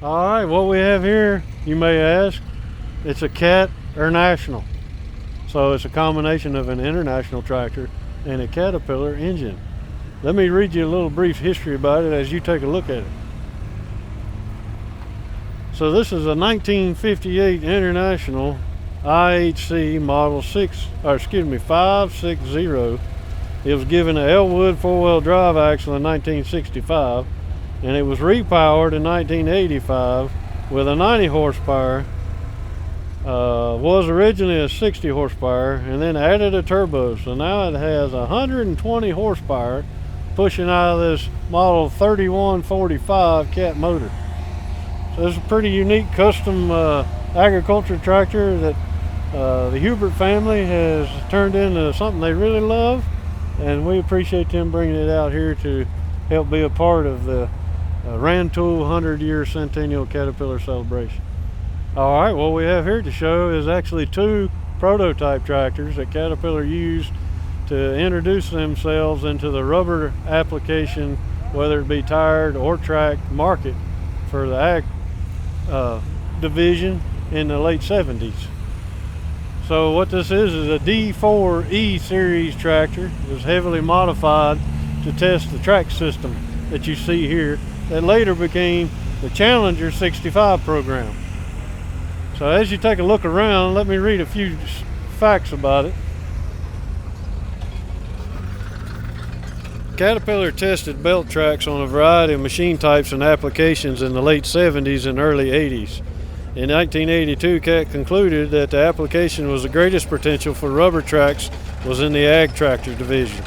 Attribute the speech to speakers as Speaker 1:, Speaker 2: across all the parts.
Speaker 1: All right, what we have here, you may ask, it's a Cat International. So it's a combination of an International tractor and a Caterpillar engine. Let me read you a little brief history about it as you take a look at it. So this is a 1958 International IHC model 560. It was given an Elwood four-wheel drive axle in 1965, and it was repowered in 1985 with a 90 horsepower. Was originally a 60 horsepower and then added a turbo, so now it has 120 horsepower pushing out of this model 3145 Cat motor. So it's a pretty unique custom agriculture tractor that the Hubert family has turned into something they really love, and we appreciate them bringing it out here to help be a part of the Rantoul 100-year Centennial Caterpillar celebration. All right, what we have here to show is actually two prototype tractors that Caterpillar used to introduce themselves into the rubber application, whether it be tired or tracked market for the ag division in the late 70s. So what this is a D4E series tractor. It was heavily modified to test the track system that you see here that later became the Challenger 65 program. So as you take a look around, let me read a few facts about it. Caterpillar tested belt tracks on a variety of machine types and applications in the late 70s and early 80s. In 1982, Cat concluded that the application was the greatest potential for rubber tracks was in the ag tractor division.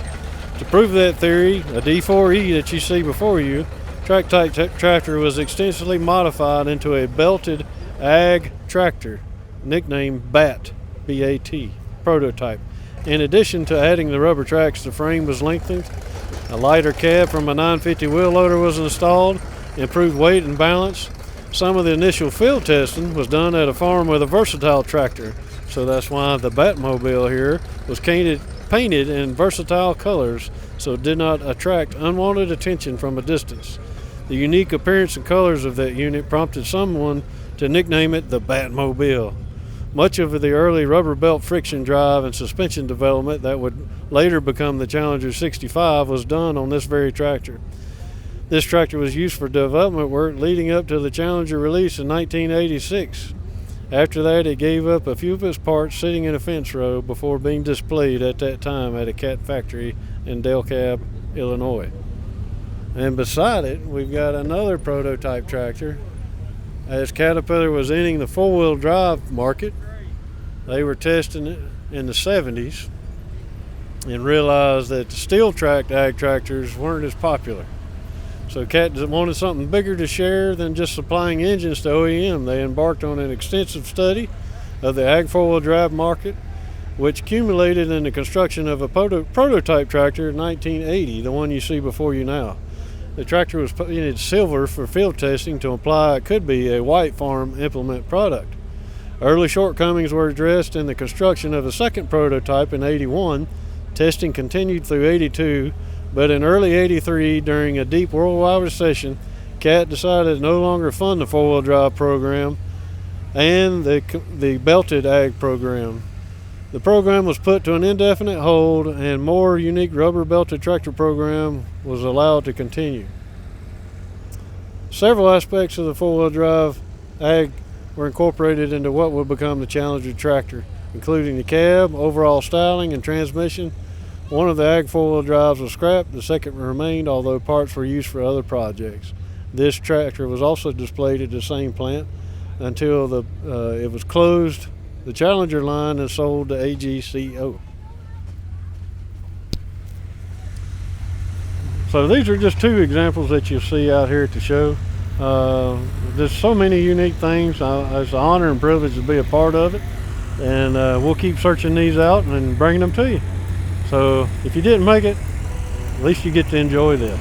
Speaker 1: To prove that theory, a D4E that you see before you, track type tractor was extensively modified into a belted ag tractor, nicknamed BAT, B-A-T, prototype. In addition to adding the rubber tracks, the frame was lengthened, a lighter cab from a 950 wheel loader was installed, improved weight and balance. Some of the initial field testing was done at a farm with a versatile tractor, so that's why the Batmobile here was painted in versatile colors so it did not attract unwanted attention from a distance. The unique appearance and colors of that unit prompted someone to nickname it the Batmobile. Much of the early rubber belt friction drive and suspension development that would later become the Challenger 65 was done on this very tractor. This tractor was used for development work leading up to the Challenger release in 1986. After that, it gave up a few of its parts sitting in a fence row before being displayed at that time at a Cat factory in DeKalb, Illinois. And beside it, we've got another prototype tractor. As Caterpillar was entering the four-wheel drive market, they were testing it in the 70s and realized that the steel-tracked ag tractors weren't as popular. So Cat wanted something bigger to share than just supplying engines to OEM. They embarked on an extensive study of the ag four-wheel drive market, which culminated in the construction of a prototype tractor in 1980, the one you see before you now. The tractor was painted silver for field testing to imply it could be a white farm implement product. Early shortcomings were addressed in the construction of a second prototype in 81. Testing continued through 82. But in early 83, during a deep worldwide recession, Cat decided to no longer fund the four-wheel drive program and the belted ag program. The program was put to an indefinite hold, and more unique rubber belted tractor program was allowed to continue. Several aspects of the four-wheel drive ag were incorporated into what would become the Challenger tractor, including the cab, overall styling, and transmission. One of the ag four-wheel drives was scrapped, the second remained, although parts were used for other projects. This tractor was also displayed at the same plant until it was closed, the Challenger line, and sold to AGCO. So these are just two examples that you'll see out here at the show. There's so many unique things. It's an honor and privilege to be a part of it, and we'll keep searching these out and bringing them to you. So if you didn't make it, at least you get to enjoy this.